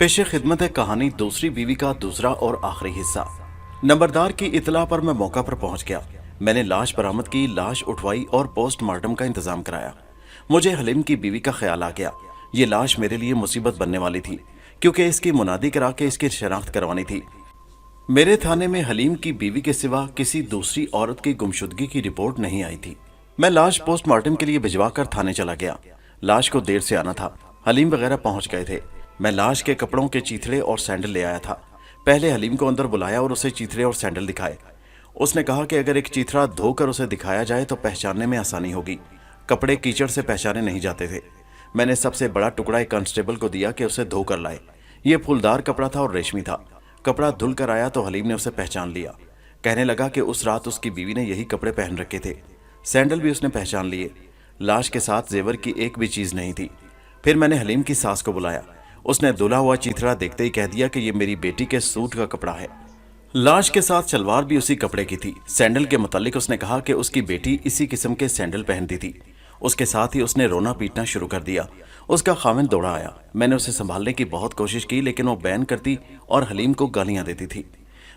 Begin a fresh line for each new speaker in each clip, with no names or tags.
पेश खिदमत है कहानी दूसरी बीवी का दूसरा और आखिरी हिस्सा। नंबरदार की इतला पर मैं मौका पर पहुंच गया। मैंने लाश बरामद की, लाश उठवाई और पोस्टमार्टम का इंतजाम कराया। मुझे हलीम की बीवी का ख्याल आ गया। ये लाश मेरे लिए मुसीबत बनने वाली थी, क्योंकि इसकी मुनादी करा के इसकी शनाख्त करवानी थी। मेरे थाने में हलीम की बीवी के सिवा किसी दूसरी औरत की गुमशुदगी की रिपोर्ट नहीं आई थी। मैं लाश पोस्टमार्टम के लिए भिजवा कर थाने चला गया। लाश को देर से आना था, हलीम वगैरह पहुंच गए थे। मैं लाश के कपड़ों के चीथड़े और सैंडल ले आया था। पहले हलीम को अंदर बुलाया और उसे चीथड़े और सैंडल दिखाए। उसने कहा कि अगर एक चीथड़ा धोकर उसे दिखाया जाए तो पहचानने में आसानी होगी। कपड़े कीचड़ से पहचाने नहीं जाते थे। मैंने सबसे बड़ा टुकड़ा एक कांस्टेबल को दिया कि उसे धोकर लाए। ये फूलदार कपड़ा था और रेशमी था। कपड़ा धुल कर आया तो हलीम ने उसे पहचान लिया। कहने लगा कि उस रात उसकी बीवी ने यही कपड़े पहन रखे थे। सैंडल भी उसने पहचान लिए। लाश के साथ जेवर की एक भी चीज नहीं थी। फिर मैंने हलीम की सास को बुलाया। उसने धुला हुआ चीथड़ा देखते ही कह दिया कि ये मेरी बेटी के सूट का कपड़ा है। लाश के साथ सलवार भी उसी कपड़े की थी। सैंडल के मुतालिक उसने कहा कि उसकी बेटी इसी किस्म के सैंडल पहनती थी। उसके साथ ही उसने रोना पीटना शुरू कर दिया। उसका खाविंद दौड़ा आया। मैंने उसे संभालने की बहुत कोशिश की, लेकिन वो बैन करती और हलीम को गालियां देती थी।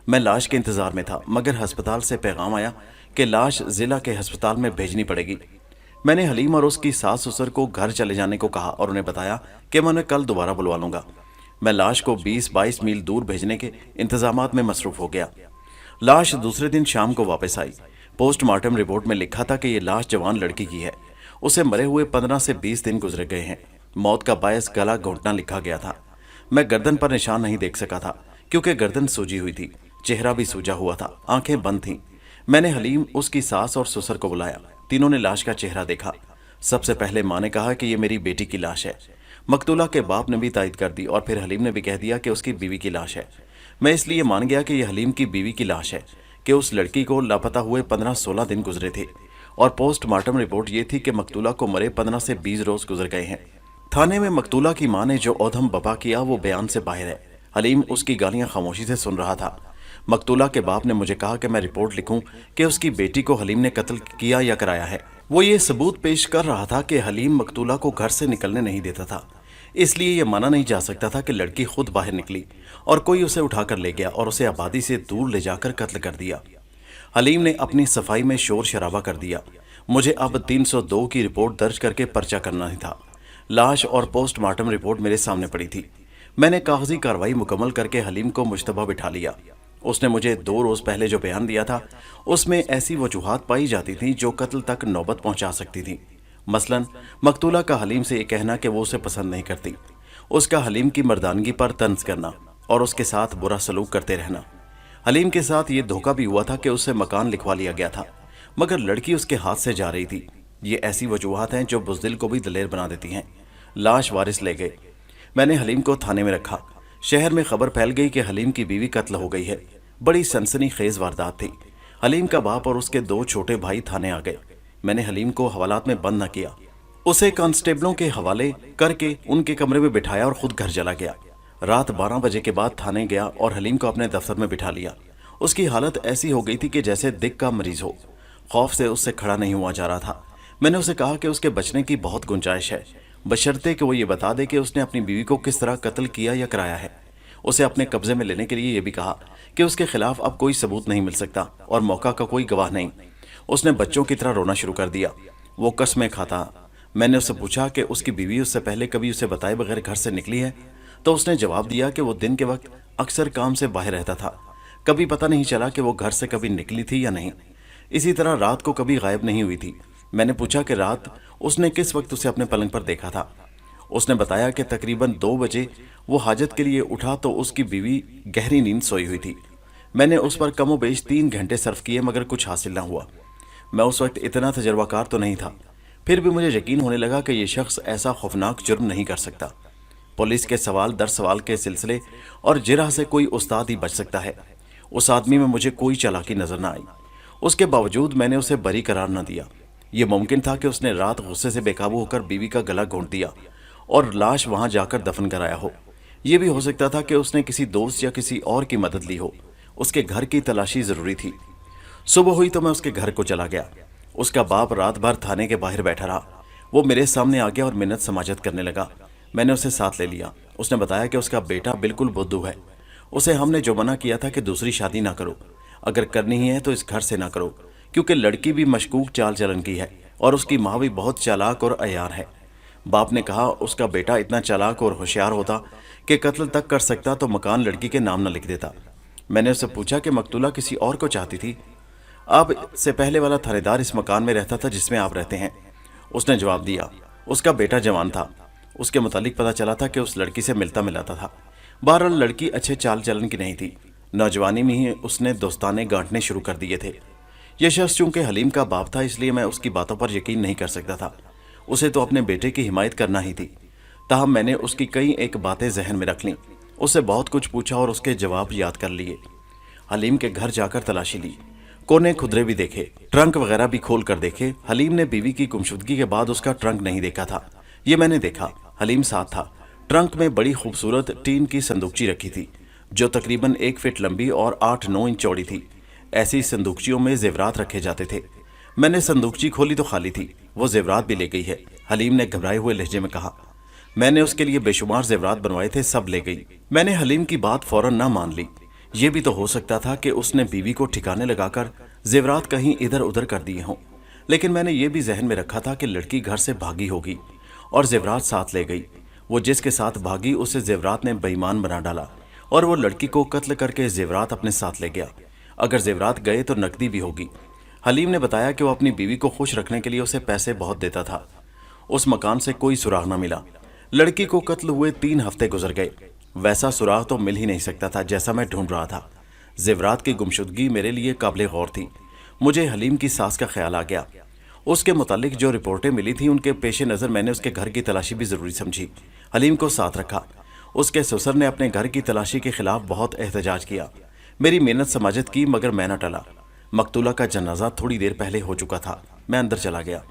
मैं लाश के इंतजार में था, मगर अस्पताल से पैगाम आया कि लाश जिला के अस्पताल में भेजनी पड़ेगी। मैंने हलीम और उसकी सास ससुर को घर चले जाने को कहा और उन्हें बताया कि मैं उन्हें कल दोबारा बुलवा लूंगा। मैं लाश को 20-22 मील दूर भेजने के इंतजामात में मसरूफ हो गया। लाश दूसरे दिन शाम को वापस आई। पोस्टमार्टम रिपोर्ट में लिखा था कि ये लाश जवान लड़की की है। उसे मरे हुए 15 से 20 दिन गुजर गए हैं। मौत का बायस गला घोंटना लिखा गया था। मैं गर्दन पर निशान नहीं देख सका था, क्योंकि गर्दन सूजी हुई थी। चेहरा भी सूजा हुआ था, आंखें बंद थीं। मैंने हलीम, उसकी सास और ससुर को बुलाया। तीनों ने लाश का चेहरा देखा। सबसे पहले मां ने कहा कि ये मेरी बेटी की लाश है। मकतूला के बाप ने भी तायद कर दी और फिर हलीम ने भी कह दिया कि उसकी बीवी की लाश है। मैं इसलिए मान गया कि यह हलीम की बीवी की लाश है कि उस लड़की को लापता हुए 15-16 दिन गुजरे थे और पोस्टमार्टम रिपोर्ट ये थी कि मकतूला को मरे 15 से 20 रोज गुजर गए हैं। थाने में मकतूला की मां ने जो औधम बपा किया वो बयान से बाहर है। हलीम उसकी गालियां खामोशी से सुन रहा था। मकतूला के बाप ने मुझे कहा कि मैं रिपोर्ट लिखूं कि उसकी बेटी को हलीम ने कत्ल किया या कराया है। वो ये सबूत पेश कर रहा था कि हलीम मकतूला को घर से निकलने नहीं देता था, इसलिए यह माना नहीं जा सकता था कि लड़की खुद बाहर निकली और कोई उसे उठाकर ले गया और उसे आबादी से दूर ले जाकर कत्ल कर दिया। हलीम ने अपनी सफाई में शोर शराबा कर दिया। मुझे अब 302 की रिपोर्ट दर्ज करके पर्चा करना ही था। लाश और पोस्टमार्टम रिपोर्ट मेरे सामने पड़ी थी। मैंने कागजी कार्रवाई मुकम्मल करके हलीम को मुश्तबा बिठा लिया। उसने मुझे 2 रोज पहले जो बयान दिया था उसमें ऐसी वजूहात पाई जाती थी जो कत्ल तक नौबत पहुंचा सकती थी। मसलन मकतूला का हलीम से ये कहना कि वो उसे पसंद नहीं करती, उसका हलीम की मर्दानगी पर तंज करना और उसके साथ बुरा सलूक करते रहना। हलीम के साथ ये धोखा भी हुआ था कि उससे मकान लिखवा लिया गया था, मगर लड़की उसके हाथ से जा रही थी। ये ऐसी वजूहात हैं जो बुज़दिल को भी दलेर बना देती हैं। लाश वारिस ले गए। मैंने हलीम को थाने में रखा। शहर में खबर फैल गई कि हलीम की बीवी कत्ल हो गई है। बड़ी सनसनीखेज वारदात थी। हलीम का बाप और उसके 2 छोटे भाई थाने आ गए। मैंने हलीम को हवालात में बंद न किया, उसे कांस्टेबलों के हवाले करके उनके कमरे में बिठाया और खुद घर चला गया। रात 12 बजे के बाद थाने गया और हलीम को अपने दफ्तर में बिठा लिया। उसकी हालत ऐसी हो गई थी कि जैसे दिक का मरीज हो। खौफ से उससे खड़ा नहीं हुआ जा रहा था। मैंने उसे कहा कि उसके बचने की बहुत गुंजाइश है, बशर्ते कि वो ये बता दे कि उसने अपनी बीवी को किस तरह कत्ल किया या कराया है। उसे अपने कब्जे में लेने के लिए यह भी कहा कि उसके खिलाफ अब कोई सबूत नहीं मिल सकता और मौका का कोई गवाह नहीं। उसने बच्चों की तरह रोना शुरू कर दिया। वो कस्में खाता। मैंने उससे पूछा कि उसकी बीवी उससे पहले कभी उसे बताए बगैर घर से निकली है, तो उसने जवाब दिया कि वो दिन के वक्त अक्सर काम से बाहर रहता था। कभी पता नहीं चला कि वो घर से कभी निकली थी या नहीं। इसी तरह रात को कभी गायब नहीं हुई थी। मैंने पूछा कि रात उसने किस वक्त उसे अपने पलंग पर देखा था। उसने बताया कि तकरीबन 2 बजे वो हाजत के लिए उठा तो उसकी बीवी गहरी नींद सोई हुई थी। मैंने उस पर कमोबेश 3 घंटे सर्फ किए, मगर कुछ हासिल ना हुआ। मैं उस वक्त इतना तजर्बाकार तो नहीं था, फिर भी मुझे यकीन होने लगा कि यह शख्स ऐसा खौफनाक जुर्म नहीं कर सकता। पुलिस के सवाल दर सवाल के सिलसिले और जिरह से कोई उस्ताद ही बच सकता है। उस आदमी में मुझे कोई चालाकी नजर न आई। उसके बावजूद मैंने उसे बरी करार न दिया। यह मुमकिन था कि उसने रात गुस्से से बेकाबू होकर बीवी का गला घोंट दिया और लाश वहां जाकर दफन कराया हो। यह भी हो सकता था कि उसने किसी दोस्त या किसी और की मदद ली हो। उसके घर की तलाशी जरूरी थी। सुबह हुई तो मैं उसके घर को चला गया। उसका बाप रात भर थाने के बाहर बैठा रहा। वो मेरे सामने आ गया और मिन्नत समाजत करने लगा। मैंने उसे साथ ले लिया। उसने बताया कि उसका बेटा बिल्कुल बुद्धू है। उसे हमने जो मना किया था कि दूसरी शादी ना करो, अगर करनी ही है तो इस घर से ना करो, क्योंकि लड़की भी मशकूक चाल चलन की है और उसकी माँ भी बहुत चालाक और अयार है। बाप ने कहा उसका बेटा इतना चालाक और होशियार होता कि कत्ल तक कर सकता तो मकान लड़की के नाम न लिख देता। मैंने उससे पूछा कि मकतूला किसी और को चाहती थी। अब से पहले वाला थानेदार इस मकान में रहता था जिसमें आप रहते हैं। उसने जवाब दिया। उसका बेटा जवान था। उसके मुतालिक पता चला था कि उस लड़की से मिलता मिलाता था। बहरहाल लड़की अच्छे चाल चलन की नहीं थी। नौजवानी में ही उसने दोस्ताने गांठने शुरू कर दिए थे। यह शख्स चूंकि हलीम का बाप था इसलिए मैं उसकी बातों पर यकीन नहीं कर सकता था। उसे तो अपने बेटे की हिमायत करना ही थी। ताहम मैंने उसकी कई एक बातें जहन में रख लीं। उससे बहुत कुछ पूछा और उसके जवाब याद कर लिए। हलीम के घर जाकर तलाशी ली, कोने खुदरे भी देखे, ट्रंक वगैरह भी खोल कर देखे। हलीम ने बीवी की गुमशुदगी के बाद उसका ट्रंक नहीं देखा था। ये मैंने देखा। हलीम साथ था। ट्रंक में बड़ी खूबसूरत टीन की संदूकची रखी थी जो तकरीबन 1 फीट लंबी और 8-9 इंच चौड़ी थी। ऐसी संदूकचियों में जेवरात रखे जाते थे। मैंने संदूकची खोली तो खाली थी। वो जेवरात भी ले गई है, हलीम ने घबराए हुए लहजे में कहा। मैंने उसके लिए बेशुमार जेवरात बनवाए थे, सब ले गई। मैंने हलीम की बात फौरन ना मान ली। ये भी तो हो सकता था कि उसने बीवी को ठिकाने लगाकर जेवरात कहीं इधर उधर कर दिए हों। लेकिन मैंने ये भी जहन में रखा था कि लड़की घर से भागी होगी और जेवरात साथ ले गई। वो जिसके साथ भागी उसे जेवरात ने बेईमान बना डाला और वो लड़की को कत्ल करके जेवरात अपने साथ ले गया। अगर जेवरात गए तो नकदी भी होगी। हलीम ने बताया कि वो अपनी बीवी को खुश रखने के लिए उसे पैसे बहुत देता था। उस मकान से कोई सुराग न मिला। लड़की को कत्ल हुए 3 हफ्ते गुजर गए। वैसा सुराग तो मिल ही नहीं सकता था जैसा मैं ढूंढ रहा था। जेवरात की गुमशुदगी मेरे लिए काबिल गौर थी। मुझे हलीम की सास का ख्याल आ गया। उसके मुतालिक जो रिपोर्टें मिली थी उनके पेश नज़र मैंने उसके घर की तलाशी भी ज़रूरी समझी। हलीम को साथ रखा। उसके ससुर ने अपने घर की तलाशी के खिलाफ बहुत एहतजाज किया। मेरी मेहनत समाजत की मगर मैं न टला। मकतूला का जनाजा थोड़ी देर पहले हो चुका था। मैं अंदर चला गया।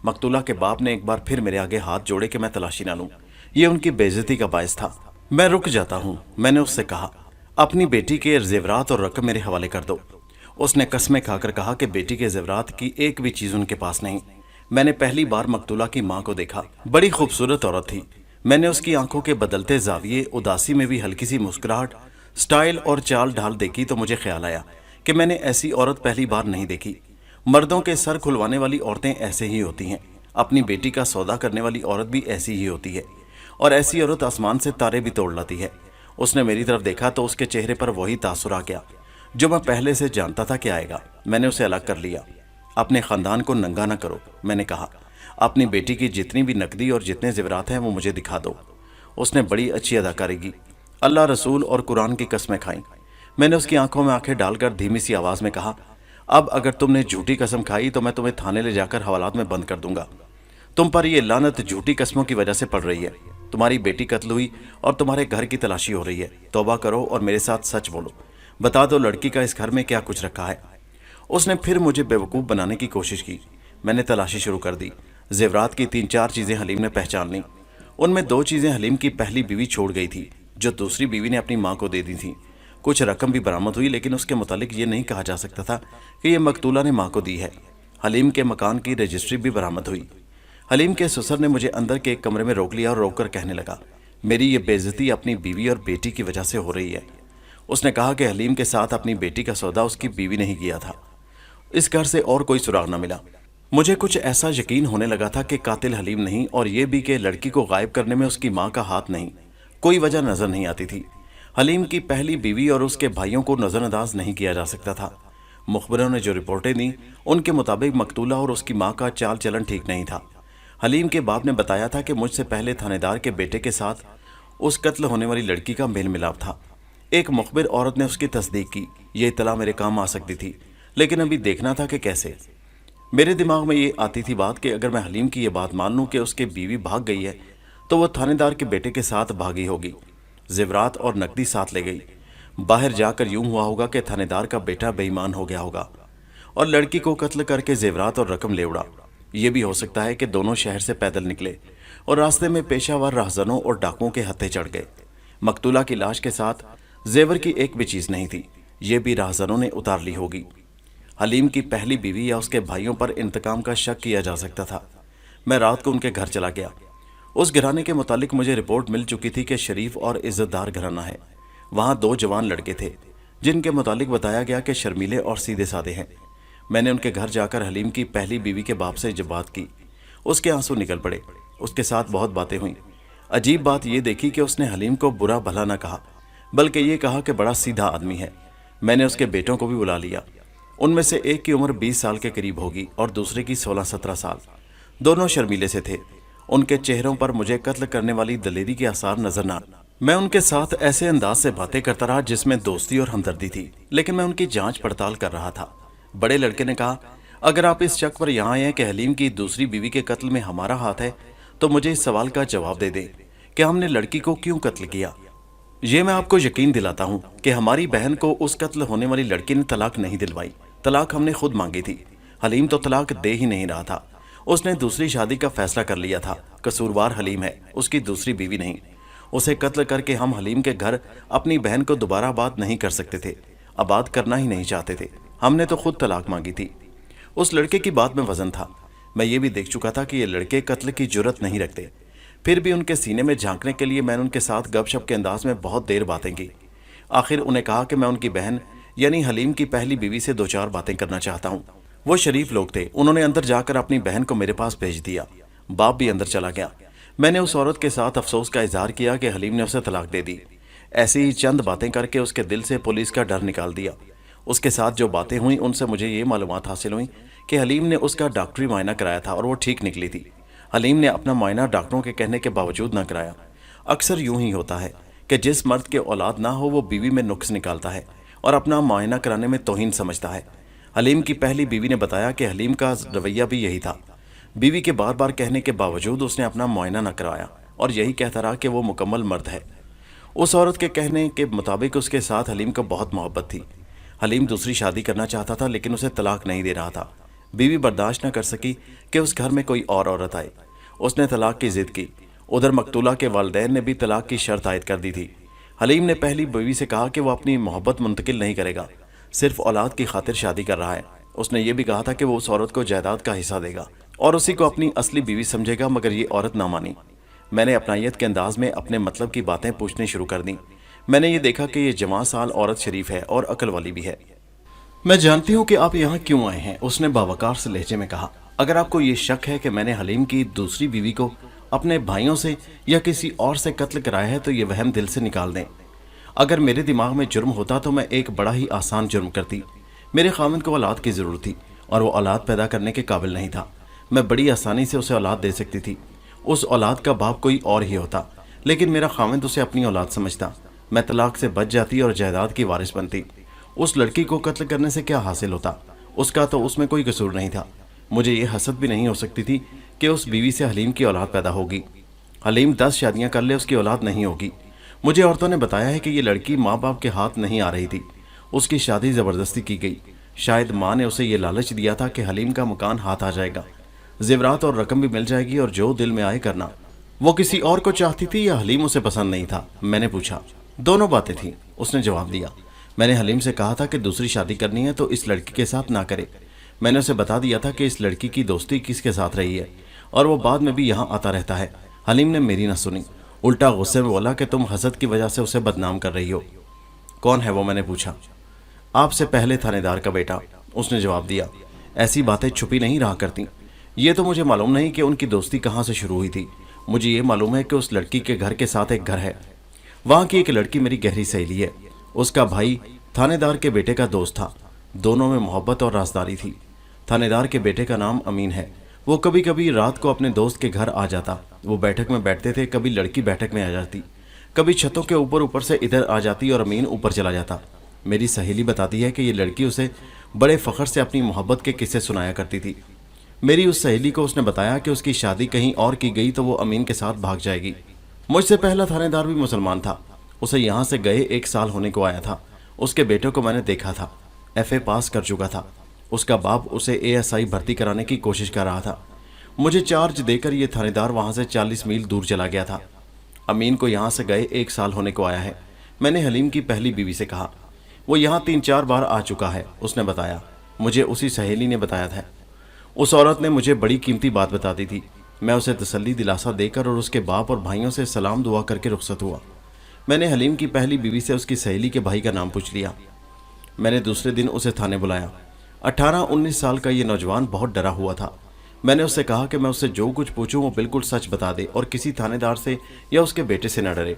मकतूला के बाप ने एक बार फिर मेरे आगे हाथ जोड़े कि मैं तलाशी ना लूं। ये उनकी बेइज्जती का बायस था। मैं रुक जाता हूं, मैंने उससे कहा। अपनी बेटी के जेवरात और रकम मेरे हवाले कर दो। उसने कसमें खाकर कहा कि बेटी के जेवरात की एक भी चीज उनके पास नहीं। मैंने पहली बार मकतूला की माँ को देखा। बड़ी खूबसूरत औरत थी। मैंने उसकी आंखों के बदलते जाविये, उदासी में भी हल्की सी मुस्कुराहट, स्टाइल और चाल ढाल देखी तो मुझे ख्याल आया कि मैंने ऐसी औरत पहली बार नहीं देखी। मर्दों के सर खुलवाने वाली औरतें ऐसे ही होती हैं। अपनी बेटी का सौदा करने वाली औरत भी ऐसी ही होती है और ऐसी औरत आसमान से तारे भी तोड़ लाती है। उसने मेरी तरफ देखा तो उसके चेहरे पर वही तासुर आ गया जो मैं पहले से जानता था कि आएगा। मैंने उसे अलग कर लिया। अपने खानदान को नंगा ना करो, मैंने कहा। अपनी बेटी की जितनी भी नकदी और जितने जेवरात हैं वो मुझे दिखा दो। उसने बड़ी अच्छी अदाकारी की। अल्लाह रसूल और कुरान की कसमें खाई। मैंने उसकी आंखों में आंखें डालकर धीमी सी आवाज में कहा, अब अगर तुमने झूठी कसम खाई तो मैं तुम्हें थाने ले जाकर हवालात में बंद कर दूंगा। तुम पर यह लानत झूठी कसमों की वजह से पड़ रही है। तुम्हारी बेटी कत्ल हुई और तुम्हारे घर की तलाशी हो रही है। तौबा करो और मेरे साथ सच बोलो। बता दो लड़की का इस घर में क्या कुछ रखा है। उसने फिर मुझे बेवकूफ़ बनाने की कोशिश की। मैंने तलाशी शुरू कर दी। जेवरात की 3-4 चीज़ें हलीम ने पहचान लीं। उनमें 2 चीज़ें हलीम की पहली बीवी छोड़ गई थी जो दूसरी बीवी ने अपनी माँ को दे दी थी। कुछ रकम भी बरामद हुई लेकिन उसके मुतालिक ये नहीं कहा जा सकता था कि यह मकतूला ने माँ को दी है। हलीम के मकान की रजिस्ट्री भी बरामद हुई। हलीम के ससुर ने मुझे अंदर के एक कमरे में रोक लिया और रोककर कहने लगा, मेरी ये बेइज्जती अपनी बीवी और बेटी की वजह से हो रही है। उसने कहा कि हलीम के साथ अपनी बेटी का सौदा उसकी बीवी ने ही किया था। इस घर से और कोई सुराग न मिला। मुझे कुछ ऐसा यकीन होने लगा था कि कातिल हलीम नहीं और ये भी कि लड़की को गायब करने में उसकी माँ का हाथ नहीं। कोई वजह नजर नहीं आती थी। हलीम की पहली बीवी और उसके भाइयों को नजरअंदाज नहीं किया जा सकता था। मुखबरों ने जो रिपोर्टें दी उनके मुताबिक मकतूला और उसकी माँ का चाल चलन ठीक नहीं था। हलीम के बाप ने बताया था कि मुझसे पहले थानेदार के बेटे के साथ उस कत्ल होने वाली लड़की का मेल मिलाप था। एक मुखबिर औरत ने उसकी तस्दीक की। यह इतला मेरे काम आ सकती थी लेकिन अभी देखना था कि कैसे। मेरे दिमाग में ये आती थी बात कि अगर मैं हलीम की ये बात मान लूँ कि उसकी बीवी भाग गई है तो वह थानेदार के बेटे के साथ भागी होगी, जेवरात और नकदी साथ ले गई। बाहर जाकर यूं हुआ होगा कि थानेदार का बेटा बेईमान हो गया होगा और लड़की को कत्ल करके जेवरात और रकम ले उड़ा। ये भी हो सकता है कि दोनों शहर से पैदल निकले और रास्ते में पेशावर राहजनों और डाकुओं के हत्थे चढ़ गए। मकतूला की लाश के साथ जेवर की एक भी चीज़ नहीं थी। ये भी राहजनों ने उतार ली होगी। हलीम की पहली बीवी या उसके भाइयों पर इंतकाम का शक किया जा सकता था। मैं रात को उनके घर चला गया। उस घराने के मुतालिक मुझे रिपोर्ट मिल चुकी थी कि शरीफ और इज्जतदार घराना है। वहाँ 2 जवान लड़के थे जिनके मुतालिक बताया गया कि शर्मीले और सीधे साधे हैं। मैंने उनके घर जाकर हलीम की पहली बीवी के बाप से जब बात की, उसके आंसू निकल पड़े। उसके साथ बहुत बातें हुई। अजीब बात यह देखी कि उसने हलीम को बुरा भला न कहा, बल्कि ये कहा कि बड़ा सीधा आदमी है। मैंने उसके बेटों को भी बुला लिया। उनमें से एक की उम्र 20 साल के करीब होगी और दूसरे की 16-17 साल। दोनों शर्मीले से थे। उनके चेहरों पर मुझे कत्ल करने वाली दलेरी के आसार नजर न आए। मैं उनके साथ ऐसे अंदाज से बातें करता रहा जिसमें दोस्ती और हमदर्दी थी, लेकिन मैं उनकी जांच पड़ताल कर रहा था। बड़े लड़के ने कहा, अगर आप इस शक पर यहाँ आए हैं कि हलीम की दूसरी बीवी के कत्ल में हमारा हाथ है, तो मुझे इस सवाल का जवाब दे दें कि हमने लड़की को क्यों कत्ल किया। ये मैं आपको यकीन दिलाता हूँ कि हमारी बहन को उस कत्ल होने वाली लड़की ने तलाक नहीं दिलवाई। तलाक हमने खुद मांगी थी। हलीम तो तलाक दे ही नहीं रहा था। उसने दूसरी शादी का फैसला कर लिया था। कसूरवार हलीम है, उसकी दूसरी बीवी नहीं। उसे कत्ल करके हम हलीम के घर अपनी बहन को दोबारा आबाद नहीं कर सकते थे, आबाद करना ही नहीं चाहते थे। हमने तो खुद तलाक मांगी थी। उस लड़के की बात में वजन था। मैं ये भी देख चुका था कि ये लड़के कत्ल की जुर्रत नहीं रखते। फिर भी उनके सीने में झांकने के लिए मैंने उनके साथ गपशप के अंदाज में बहुत देर बातें की। आखिर उन्हें कहा कि मैं उनकी बहन यानी हलीम की पहली बीवी से 2-4 बातें करना चाहता हूँ। वो शरीफ लोग थे। उन्होंने अंदर जाकर अपनी बहन को मेरे पास भेज दिया। बाप भी अंदर चला गया। मैंने उस औरत के साथ अफसोस का इजहार किया कि हलीम ने उसे तलाक दे दी। ऐसी ही चंद बातें करके उसके दिल से पुलिस का डर निकाल दिया। उसके साथ जो बातें हुई उनसे मुझे ये मालूमात हासिल हुई कि हलीम ने उसका डॉक्टरी मायना कराया था और वो ठीक निकली थी। हलीम ने अपना मायना डॉक्टरों के कहने के बावजूद न कराया। अक्सर यूं ही होता है कि जिस मर्द के औलाद ना हो वो बीवी में नुक्स निकालता है और अपना मायना कराने में तौहीन समझता है। हलीम की पहली बीवी ने बताया कि हलीम का रवैया भी यही था। बीवी के बार बार कहने के बावजूद उसने अपना मुआयना न कराया और यही कहता रहा कि वो मुकम्मल मर्द है। उस औरत के कहने के मुताबिक उसके साथ हलीम को बहुत मोहब्बत थी। हलीम दूसरी शादी करना चाहता था लेकिन उसे तलाक नहीं दे रहा था। बीवी बर्दाश्त न कर सकी कि उस घर में कोई और औरत आए। उसने तलाक की जिद की। उधर मकतूला के वालिदैन ने भी तलाक की शर्त आयद कर दी थी। हलीम ने पहली बीवी से कहा कि वो अपनी मोहब्बत मुंतकिल नहीं करेगा, सिर्फ औलाद की खातिर शादी कर रहा है। उसने ये भी कहा था कि वो उस औरत को जायदाद का हिस्सा देगा और उसी को अपनी असली बीवी समझेगा, मगर ये औरत ना मानी। मैंने अपनायत के अंदाज में अपने मतलब की बातें पूछनी शुरू कर दी। मैंने ये देखा कि ये जवां साल औरत शरीफ है और अकल वाली भी है। मैं जानती हूँ कि आप यहाँ क्यों आए हैं, उसने बावकार से लहजे में कहा। अगर आपको ये शक है कि मैंने हलीम की दूसरी बीवी को अपने भाइयों से या किसी और से कत्ल कराया है तो ये वहम दिल से निकाल दें। अगर मेरे दिमाग में जुर्म होता तो मैं एक बड़ा ही आसान जुर्म करती। मेरे खामिद को औलाद की ज़रूरत थी और वो औलाद पैदा करने के काबिल नहीं था। मैं बड़ी आसानी से उसे औलाद दे सकती थी। उस औलाद का बाप कोई और ही होता, लेकिन मेरा खामिद उसे अपनी औलाद समझता। मैं तलाक से बच जाती और जायदाद की वारिस बनती। उस लड़की को कत्ल करने से क्या हासिल होता? उसका तो उसमें कोई कसूर नहीं था। मुझे ये हसद भी नहीं हो सकती थी कि उस बीवी से हलीम की औलाद पैदा होगी। हलीम 10 शादियां कर ले, उसकी औलाद नहीं होगी। मुझे औरतों ने बताया है कि ये लड़की माँ बाप के हाथ नहीं आ रही थी। उसकी शादी ज़बरदस्ती की गई। शायद माँ ने उसे ये लालच दिया था कि हलीम का मकान हाथ आ जाएगा, जेवरात और रकम भी मिल जाएगी और जो दिल में आए करना। वो किसी और को चाहती थी या हलीम उसे पसंद नहीं था? मैंने पूछा। दोनों बातें थी, उसने जवाब दिया। मैंने हलीम से कहा था कि दूसरी शादी करनी है तो इस लड़की के साथ ना करे। मैंने उसे बता दिया था कि इस लड़की की दोस्ती किसके साथ रही है और वो बाद में भी यहाँ आता रहता है। हलीम ने मेरी न सुनी, उल्टा गुस्से में बोला कि तुम हसद की वजह से उसे बदनाम कर रही हो। कौन है वो? मैंने पूछा। आपसे पहले थानेदार का बेटा, उसने जवाब दिया। ऐसी बातें छुपी नहीं रहा करती। ये तो मुझे मालूम नहीं कि उनकी दोस्ती कहाँ से शुरू हुई थी। मुझे ये मालूम है कि उस लड़की के घर के साथ एक घर है। वहाँ की एक लड़की मेरी गहरी सहेली है। उसका भाई थानेदार के बेटे का दोस्त था। दोनों में मोहब्बत और राजदारी थी। थानेदार के बेटे का नाम अमीन है। वो कभी कभी रात को अपने दोस्त के घर आ जाता। वो बैठक में बैठते थे, कभी लड़की बैठक में आ जाती, कभी छतों के ऊपर से इधर आ जाती और अमीन ऊपर चला जाता। मेरी सहेली बताती है कि ये लड़की उसे बड़े फ़ख्र से अपनी मोहब्बत के किस्से सुनाया करती थी। मेरी उस सहेली को उसने बताया कि उसकी शादी कहीं और की गई तो वो अमीन के साथ भाग जाएगी। मुझसे पहला थानेदार भी मुसलमान था। उसे यहाँ से गए 1 साल होने को आया था। उसके बेटे को मैंने देखा था, FA पास कर चुका था। उसका बाप उसे ASI भर्ती कराने की कोशिश कर रहा था। मुझे चार्ज देकर ये थानेदार वहाँ से 40 मील दूर चला गया था। अमीन को यहाँ से गए 1 साल होने को आया है। मैंने हलीम की पहली बीवी से कहा। वो यहाँ 3-4 बार आ चुका है, उसने बताया। मुझे उसी सहेली ने बताया था। उस औरत ने मुझे बड़ी कीमती बात बता दी थी। میں اسے تسلی دلاسا دے کر اور اس کے باپ اور بھائیوں سے سلام دعا کر کے رخصت ہوا۔ میں نے حلیم کی پہلی بیوی سے اس کی سہیلی کے بھائی کا نام پوچھ لیا۔ میں نے دوسرے دن اسے تھانے بلایا۔ 18-19 سال کا یہ نوجوان بہت ڈرا ہوا تھا۔ میں نے اس سے کہا کہ میں اس سے جو کچھ پوچھوں وہ بالکل سچ بتا دے اور کسی تھانے دار سے یا اس کے بیٹے سے نہ ڈرے۔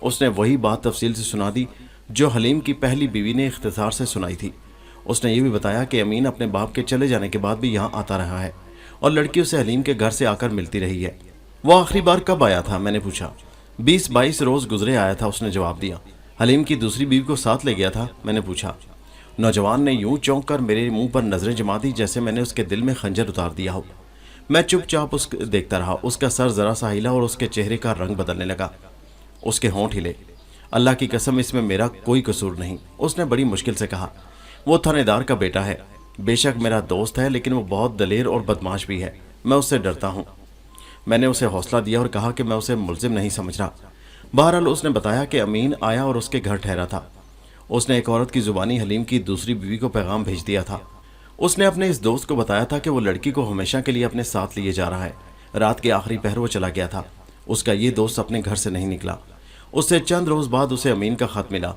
اس نے وہی بات تفصیل سے سنا دی جو حلیم کی پہلی بیوی نے اختصار سے سنائی تھی۔ اس نے یہ بھی بتایا کہ امین اپنے باپ کے چلے جانے کے بعد بھی یہاں آتا رہا ہے اور لڑکی اسے حلیم کے گھر سے آ کر ملتی رہی ہے۔ وہ آخری بار کب آیا تھا؟ میں نے پوچھا۔ 20-22 روز گزرے آیا تھا، اس نے جواب دیا۔ حلیم کی دوسری بیوی کو ساتھ لے گیا تھا؟ میں نے پوچھا۔ نوجوان نے یوں چونک کر میرے منہ پر نظریں جما دی جیسے میں نے اس کے دل میں خنجر اتار دیا ہو۔ میں چپ چاپ اس کو دیکھتا رہا۔ اس کا سر ذرا سا ہلا اور اس کے چہرے کا رنگ بدلنے لگا۔ اس کے ہونٹ ہلے۔ اللہ کی قسم اس میں میرا کوئی قصور نہیں، اس نے بڑی مشکل سے کہا۔ وہ تھانے دار کا بیٹا ہے، بے شک میرا دوست ہے، لیکن وہ بہت دلیر اور بدماش بھی ہے، میں اس سے ڈرتا ہوں۔ میں نے اسے حوصلہ دیا اور کہا کہ میں اسے ملزم نہیں سمجھ رہا۔ بہرحال اس نے بتایا کہ امین آیا اور اس کے گھر ٹھہرا تھا۔ اس نے ایک عورت کی زبانی حلیم کی دوسری بیوی کو پیغام بھیج دیا تھا۔ اس نے اپنے اس دوست کو بتایا تھا کہ وہ لڑکی کو ہمیشہ کے لیے اپنے ساتھ لیے جا رہا ہے۔ رات کے آخری پہر وہ چلا گیا تھا۔ اس کا یہ دوست اپنے گھر سے نہیں نکلا۔ اس سے چند روز بعد اسے امین کا خط ملا۔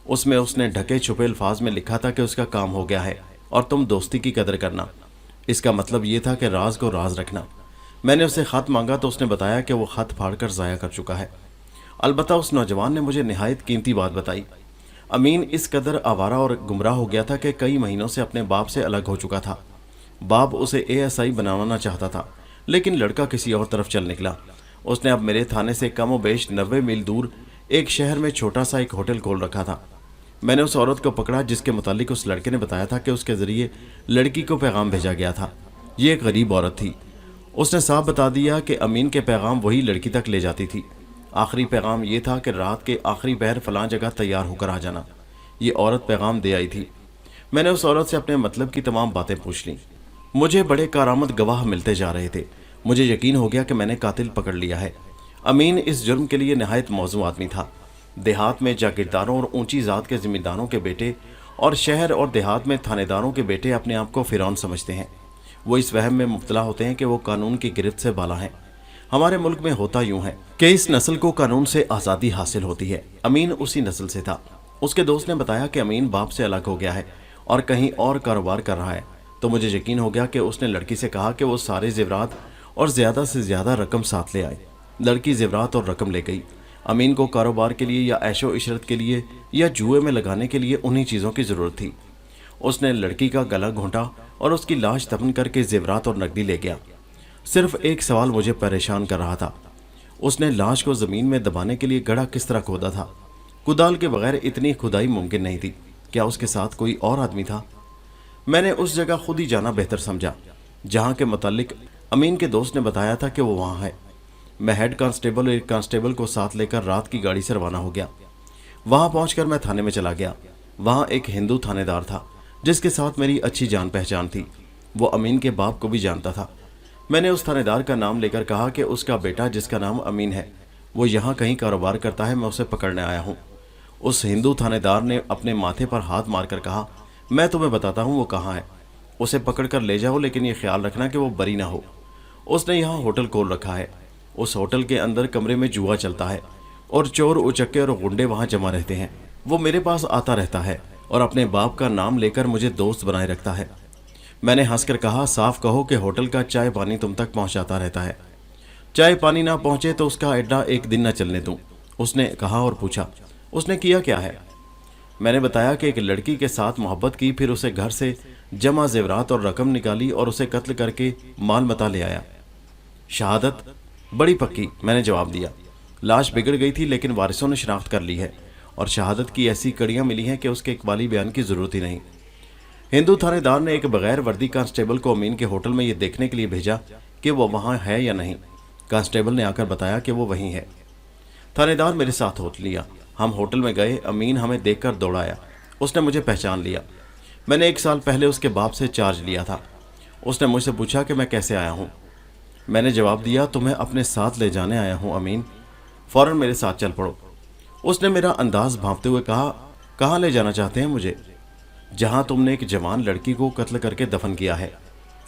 اس میں اس نے ڈھکے چھپے الفاظ میں لکھا تھا کہ اس کا کام ہو گیا ہے اور تم دوستی کی قدر کرنا۔ اس کا مطلب یہ تھا کہ راز کو راز رکھنا۔ میں نے اسے خط مانگا تو اس نے بتایا کہ وہ خط پھاڑ کر ضائع کر چکا ہے۔ البتہ اس نوجوان نے مجھے نہایت قیمتی بات بتائی۔ امین اس قدر آوارہ اور گمراہ ہو گیا تھا کہ کئی مہینوں سے اپنے باپ سے الگ ہو چکا تھا۔ باپ اسے ASI بنانا چاہتا تھا، لیکن لڑکا کسی اور طرف چل نکلا۔ اس نے اب میرے تھانے سے کم و بیش 90 میل دور ایک شہر میں چھوٹا سا ایک ہوٹل کھول رکھا تھا۔ میں نے اس عورت کو پکڑا جس کے متعلق اس لڑکے نے بتایا تھا کہ اس کے ذریعے لڑکی کو پیغام بھیجا گیا تھا۔ یہ ایک غریب عورت تھی۔ اس نے صاف بتا دیا کہ امین کے پیغام وہی لڑکی تک لے جاتی تھی۔ آخری پیغام یہ تھا کہ رات کے آخری پہر فلاں جگہ تیار ہو کر آ جانا۔ یہ عورت پیغام دے آئی تھی۔ میں نے اس عورت سے اپنے مطلب کی تمام باتیں پوچھ لیں۔ مجھے بڑے کارآمد گواہ ملتے جا رہے تھے۔ مجھے یقین ہو گیا کہ میں نے قاتل پکڑ لیا ہے۔ امین اس جرم کے لیے نہایت موزوں آدمی تھا۔ دیہات میں جاگیرداروں اور اونچی ذات کے زمینداروں کے بیٹے اور شہر اور دیہات میں تھانے داروں کے بیٹے اپنے آپ کو فرعون سمجھتے ہیں۔ وہ اس وہم میں مبتلا ہوتے ہیں کہ وہ قانون کی گرفت سے بالا ہیں۔ ہمارے ملک میں ہوتا یوں ہے کہ اس نسل کو قانون سے آزادی حاصل ہوتی ہے۔ امین اسی نسل سے تھا۔ اس کے دوست نے بتایا کہ امین باپ سے الگ ہو گیا ہے اور کہیں اور کاروبار کر رہا ہے، تو مجھے یقین ہو گیا کہ اس نے لڑکی سے کہا کہ وہ سارے زیورات اور زیادہ سے زیادہ رقم ساتھ لے آئے۔ لڑکی زیورات اور رقم لے گئی۔ امین کو کاروبار کے لیے یا عیش و عشرت کے لیے یا جوئے میں لگانے کے لیے انہی چیزوں کی ضرورت تھی۔ اس نے لڑکی کا گلا گھونٹا اور اس کی لاش دفن کر کے زیورات اور نقدی لے گیا۔ صرف ایک سوال مجھے پریشان کر رہا تھا۔ اس نے لاش کو زمین میں دبانے کے لیے گڑھا کس طرح کھودا تھا؟ کدال کے بغیر اتنی کھدائی ممکن نہیں تھی۔ کیا اس کے ساتھ کوئی اور آدمی تھا؟ میں نے اس جگہ خود ہی جانا بہتر سمجھا جہاں کے متعلق امین کے دوست نے بتایا تھا کہ وہ وہاں ہے۔ میں ہیڈ کانسٹیبل اور ایک کانسٹیبل کو ساتھ لے کر رات کی گاڑی سے روانہ ہو گیا۔ وہاں پہنچ کر میں تھانے میں چلا گیا۔ وہاں ایک ہندو تھانے دار تھا جس کے ساتھ میری اچھی جان پہچان تھی۔ وہ امین کے باپ کو بھی جانتا تھا۔ میں نے اس تھانے دار کا نام لے کر کہا کہ اس کا بیٹا جس کا نام امین ہے وہ یہاں کہیں کاروبار کرتا ہے، میں اسے پکڑنے آیا ہوں۔ اس ہندو تھانے دار نے اپنے ماتھے پر ہاتھ مار کر کہا، میں تمہیں بتاتا ہوں وہ کہاں ہے۔ اسے پکڑ کر لے جاؤ، لیکن یہ خیال رکھنا کہ وہ بری نہ ہو۔ اس نے یہاں ہوٹل کھول رکھا ہے۔ اس ہوٹل کے اندر کمرے میں جوا چلتا ہے اور چور اچکے اور غنڈے وہاں جمع رہتے ہیں۔ وہ میرے پاس آتا رہتا ہے اور اپنے باپ کا نام لے کر مجھے دوست بنائے رکھتا ہے۔ میں نے ہنس کر کہا، صاف کہو کہ ہوٹل کا چائے پانی تم تک پہنچاتا رہتا ہے۔ چائے پانی نہ پہنچے تو اس کا اڈا ایک دن نہ چلنے دوں، اس نے کہا اور پوچھا، اس نے کیا کیا ہے؟ میں نے بتایا کہ ایک لڑکی کے ساتھ محبت کی، پھر اسے گھر سے جمع زیورات اور رقم نکالی اور اسے قتل کر کے مال متا لے آیا۔ شہادت؟ بڑی پکی، میں نے جواب دیا۔ لاش بگڑ گئی تھی لیکن وارثوں نے شناخت کر لی ہے اور شہادت کی ایسی کڑیاں ملی ہیں کہ اس کے اقبالی بیان کی ضرورت ہی نہیں۔ ہندو تھانے دار نے ایک بغیر وردی کانسٹیبل کو امین کے ہوٹل میں یہ دیکھنے کے لیے بھیجا کہ وہ وہاں ہے یا نہیں۔ کانسٹیبل نے آ کر بتایا کہ وہ وہیں ہے۔ تھانے دار میرے ساتھ ہوٹ لیا۔ ہم ہوٹل میں گئے۔ امین ہمیں دیکھ کر دوڑایا۔ اس نے مجھے پہچان لیا۔ میں نے 1 سال پہلے اس کے باپ سے چارج لیا تھا۔ اس نے مجھ سے پوچھا کہ میں کیسے آیا ہوں۔ میں نے جواب دیا، تمہیں اپنے ساتھ لے جانے آیا ہوں امین، فوراً میرے ساتھ چل پڑو۔ اس نے میرا انداز بھانپتے ہوئے کہا، کہاں لے جانا چاہتے ہیں مجھے؟ جہاں تم نے ایک جوان لڑکی کو قتل کر کے دفن کیا ہے۔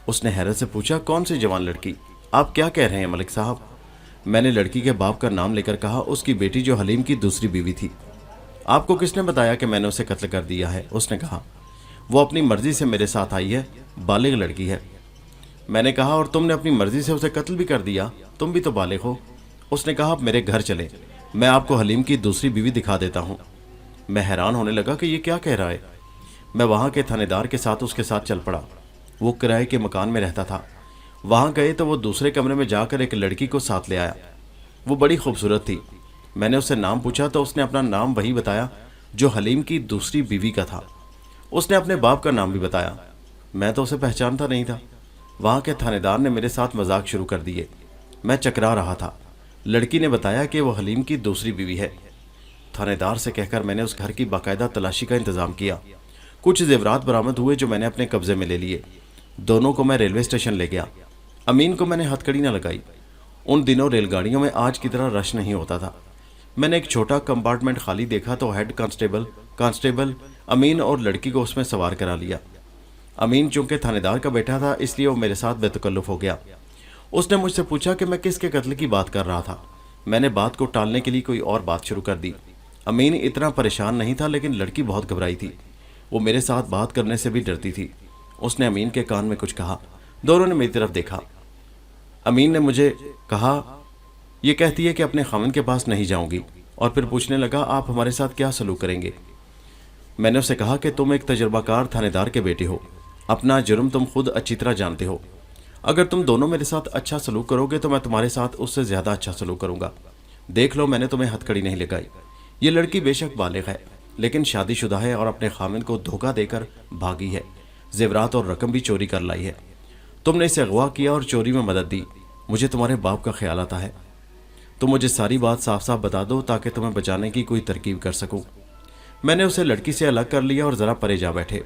اس نے حیرت سے پوچھا، کون سی جوان لڑکی؟ آپ کیا کہہ رہے ہیں ملک صاحب؟ میں نے لڑکی کے باپ کا نام لے کر کہا، اس کی بیٹی جو حلیم کی دوسری بیوی تھی۔ آپ کو کس نے بتایا کہ میں نے اسے قتل کر دیا ہے؟ اس نے کہا۔ وہ اپنی مرضی سے میرے ساتھ آئی ہے، بالغ لڑکی ہے۔ میں نے کہا، اور تم نے اپنی مرضی سے اسے قتل بھی کر دیا؟ تم بھی تو بالغ ہو۔ اس نے کہا، اب میرے گھر چلیں، میں آپ کو حلیم کی دوسری بیوی دکھا دیتا ہوں۔ میں حیران ہونے لگا کہ یہ کیا کہہ رہا ہے۔ میں وہاں کے تھانے دار کے ساتھ اس کے ساتھ چل پڑا۔ وہ کرائے کے مکان میں رہتا تھا۔ وہاں گئے تو وہ دوسرے کمرے میں جا کر ایک لڑکی کو ساتھ لے آیا۔ وہ بڑی خوبصورت تھی۔ میں نے اس سے نام پوچھا تو اس نے اپنا نام وہی بتایا جو حلیم کی دوسری بیوی کا تھا۔ اس نے اپنے باپ کا نام بھی بتایا۔ میں تو اسے پہچانتا نہیں تھا۔ وہاں کے تھانے دار نے میرے ساتھ مذاق شروع کر دیے۔ میں چکرا رہا تھا۔ لڑکی نے بتایا کہ وہ حلیم کی دوسری بیوی ہے۔ تھانے دار سے کہہ کر میں نے اس گھر کی باقاعدہ تلاشی کا انتظام کیا۔ کچھ زیورات برآمد ہوئے جو میں نے اپنے قبضے میں لے لیے۔ دونوں کو میں ریلوے اسٹیشن لے گیا۔ امین کو میں نے ہتھکڑی نہ لگائی۔ ان دنوں ریل گاڑیوں میں آج کی طرح رش نہیں ہوتا تھا۔ میں نے ایک چھوٹا کمپارٹمنٹ خالی دیکھا تو ہیڈ کانسٹیبل امین اور لڑکی کو اس میں سوار کرا لیا۔ امین چونکہ تھانے دار کا بیٹا تھا اس لیے وہ میرے ساتھ بے تکلف ہو گیا۔ اس نے مجھ سے پوچھا کہ میں کس کے قتل کی بات کر رہا تھا۔ میں نے بات کو ٹالنے کے لیے کوئی اور بات شروع کر دی۔ امین اتنا پریشان نہیں تھا لیکن لڑکی بہت گھبرائی تھی۔ وہ میرے ساتھ بات کرنے سے بھی ڈرتی تھی۔ اس نے امین کے کان میں کچھ کہا۔ دونوں نے میری طرف دیکھا۔ امین نے مجھے کہا، یہ کہتی ہے کہ اپنے خاوند کے پاس نہیں جاؤں گی، اور پھر پوچھنے لگا، آپ ہمارے ساتھ کیا سلوک کریں گے؟ میں نے اسے کہا کہ تم ایک تجربہ کار تھانے دار کے بیٹے ہو، اپنا جرم تم خود اچھی طرح جانتے ہو۔ اگر تم دونوں میرے ساتھ اچھا سلوک کرو گے تو میں تمہارے ساتھ اس سے زیادہ اچھا سلوک کروں گا۔ دیکھ لو، میں نے تمہیں ہتھکڑی نہیں لگائی۔ یہ لڑکی بے شک بالغ ہے لیکن شادی شدہ ہے اور اپنے خاوند کو دھوکہ دے کر بھاگی ہے۔ زیورات اور رقم بھی چوری کر لائی ہے۔ تم نے اسے اغوا کیا اور چوری میں مدد دی۔ مجھے تمہارے باپ کا خیال آتا ہے۔ تم مجھے ساری بات صاف صاف بتا دو تاکہ تمہیں بچانے کی کوئی ترکیب کر سکوں۔ میں نے اسے لڑکی سے الگ کر لیا اور ذرا پرے جا بیٹھے۔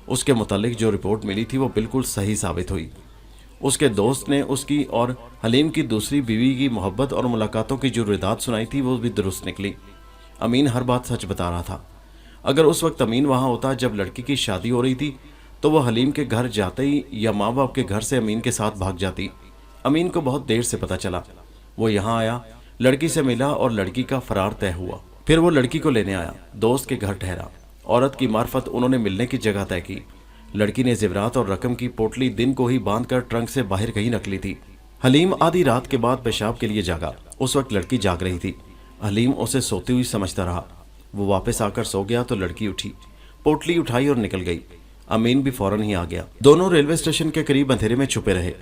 اس کے متعلق جو رپورٹ ملی تھی وہ بالکل صحیح ثابت ہوئی۔ اس کے دوست نے اس کی اور حلیم کی دوسری بیوی کی محبت اور ملاقاتوں کی جو روایات سنائی تھی وہ بھی درست نکلی۔ امین ہر بات سچ بتا رہا تھا۔ اگر اس وقت امین وہاں ہوتا جب لڑکی کی شادی ہو رہی تھی تو وہ حلیم کے گھر جاتے ہی یا ماں باپ کے گھر سے امین کے ساتھ بھاگ جاتی۔ امین کو بہت دیر سے پتہ چلا۔ وہ یہاں آیا، لڑکی سے ملا اور لڑکی کا فرار طے ہوا۔ پھر وہ لڑکی کو لینے آیا، دوست کے گھر ٹھہرا۔ عورت کی معرفت انہوں نے ملنے کی جگہ طے کی۔ لڑکی نے زیورات اور رقم کی پوٹلی دن کو ہی باندھ کر ٹرنک سے باہر کہیں نکلی تھی۔ حلیم آدھی رات کے بعد پیشاب کے لیے جاگا۔ اس وقت لڑکی جاگ رہی تھی۔ حلیم اسے سوتی ہوئی سمجھتا رہا۔ وہ واپس آ کر سو گیا تو لڑکی اٹھی، پوٹلی اٹھائی اور نکل گئی۔ امین بھی فوراً ہی آ گیا۔ دونوں ریلوے اسٹیشن کے قریب اندھیرے میں چھپے رہے۔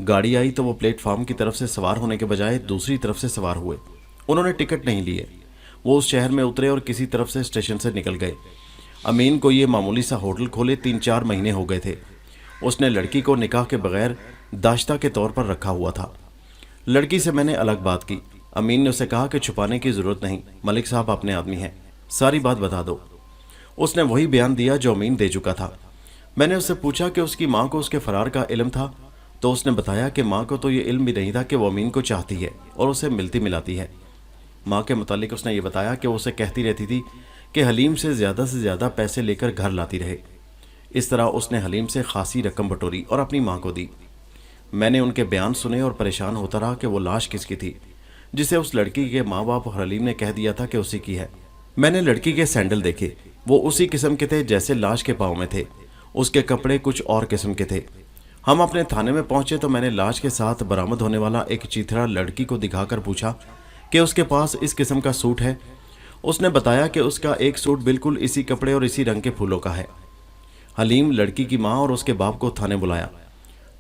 گاڑی آئی تو وہ پلیٹ فارم کی طرف سے سوار ہونے کے بجائے دوسری طرف سے سوار ہوئے۔ انہوں نے ٹکٹ نہیں لیے۔ وہ اس شہر میں اترے اور کسی طرف سے اسٹیشن سے نکل گئے۔ امین کو یہ معمولی سا ہوٹل کھولے 3-4 مہینے ہو گئے تھے۔ اس نے لڑکی کو نکاح کے بغیر داشتہ کے طور پر رکھا ہوا تھا۔ لڑکی سے میں نے الگ بات کی۔ امین نے اسے کہا کہ چھپانے کی ضرورت نہیں، ملک صاحب اپنے آدمی ہیں، ساری بات بتا دو۔ اس نے وہی بیان دیا جو امین دے چکا تھا۔ میں نے اس سے پوچھا کہ اس کی ماں کو اس کے فرار کا علم تھا تو اس نے بتایا کہ ماں کو تو یہ علم بھی نہیں تھا کہ وہ امین کو چاہتی ہے اور اسے ملتی ملاتی ہے۔ ماں کے متعلق اس نے یہ بتایا کہ وہ اسے کہتی رہتی تھی کہ حلیم سے زیادہ پیسے لے کر گھر لاتی رہے۔ اس طرح اس نے حلیم سے خاصی رقم بٹوری اور اپنی ماں کو دی۔ میں نے ان کے بیان سنے اور پریشان ہوتا رہا کہ وہ لاش کس کی تھی جسے اس لڑکی کے ماں باپ اور حلیم نے کہہ دیا تھا کہ اسی کی ہے۔ میں نے لڑکی کے سینڈل دیکھے، وہ اسی قسم کے تھے جیسے لاش کے پاؤں میں تھے۔ اس کے کپڑے کچھ اور قسم کے تھے۔ ہم اپنے تھانے میں پہنچے تو میں نے لاش کے ساتھ برآمد ہونے والا ایک چیتھڑا لڑکی کو دکھا کر پوچھا کہ اس کے پاس اس قسم کا سوٹ ہے۔ اس نے بتایا کہ اس کا ایک سوٹ بالکل اسی کپڑے اور اسی رنگ کے پھولوں کا ہے۔ حلیم، لڑکی کی ماں اور اس کے باپ کو تھانے بلایا۔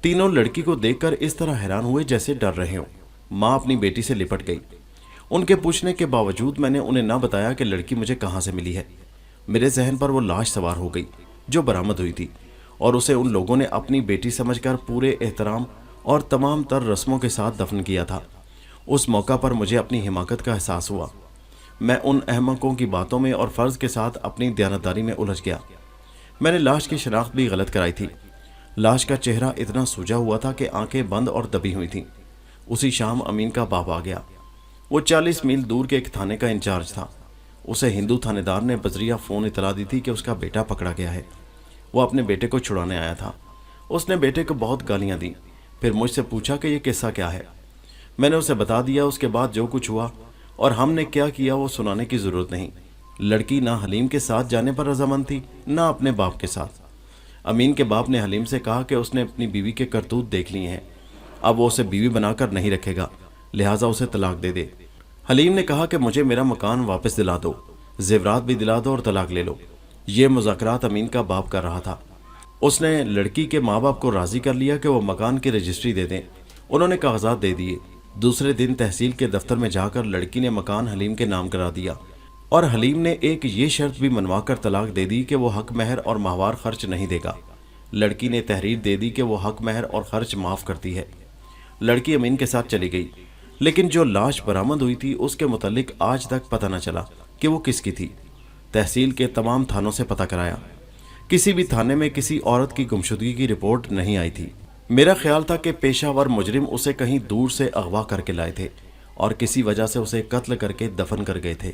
تینوں لڑکی کو دیکھ کر اس طرح حیران ہوئے جیسے ڈر رہے ہوں۔ ماں اپنی بیٹی سے لپٹ گئی۔ ان کے پوچھنے کے باوجود میں نے انہیں نہ بتایا کہ لڑکی مجھے کہاں سے ملی ہے۔ میرے ذہن پر وہ لاش سوار ہو گئی جو برآمد ہوئی تھی، اور اسے ان لوگوں نے اپنی بیٹی سمجھ کر پورے احترام اور تمام تر رسموں کے ساتھ دفن کیا تھا۔ اس موقع پر مجھے اپنی حماقت کا احساس ہوا۔ میں ان احمقوں کی باتوں میں اور فرض کے ساتھ اپنی دیانتداری میں الجھ گیا۔ میں نے لاش کی شناخت بھی غلط کرائی تھی۔ لاش کا چہرہ اتنا سوجا ہوا تھا کہ آنکھیں بند اور دبی ہوئی تھیں۔ اسی شام امین کا باپ آ گیا۔ وہ 40 میل دور کے ایک تھانے کا انچارج تھا۔ اسے ہندو تھانے دار نے بذریعہ فون اطلاع دی تھی کہ اس کا بیٹا پکڑا گیا ہے۔ وہ اپنے بیٹے کو چھڑانے آیا تھا۔ اس نے بیٹے کو بہت گالیاں دیں۔ फिर मुझसे पूछा कि ये किस्सा क्या है। मैंने उसे बता दिया। उसके बाद जो कुछ हुआ और हमने क्या किया वो सुनाने की ज़रूरत नहीं। लड़की ना हलीम के साथ जाने पर रजामंद थी, ना अपने बाप के साथ। अमीन के बाप ने हलीम से कहा कि उसने अपनी बीवी के करतूत देख लिए हैं, अब वो उसे बीवी बनाकर नहीं रखेगा, लिहाजा उसे तलाक दे दे। हलीम ने कहा कि मुझे मेरा मकान वापस दिला दो, जेवरात भी दिला दो और तलाक ले लो। ये मुज़ाकरात अमीन का बाप कर रहा था। उसने लड़की के माँ बाप को राज़ी कर लिया कि वो मकान की रजिस्ट्री दे दें। उन्होंने कागजात दे दिए। दूसरे दिन तहसील के दफ्तर में जाकर लड़की ने मकान हलीम के नाम करा दिया और हलीम ने एक ये शर्त भी मनवाकर तलाक दे दी कि वो हक महर और माहवार खर्च नहीं देगा। लड़की ने तहरीर दे दी कि वो हक महर और खर्च माफ़ करती है। लड़की अमीन के साथ चली गई, लेकिन जो लाश बरामद हुई थी उसके मुतालिक आज तक पता न चला कि वो किसकी थी। तहसील के तमाम थानों से पता कराया, किसी भी थाने में किसी औरत की गुमशुदगी की रिपोर्ट नहीं आई थी। मेरा ख्याल था कि पेशावर मुजरिम उसे कहीं दूर से अगवा करके लाए थे और किसी वजह से उसे कत्ल करके दफन कर गए थे।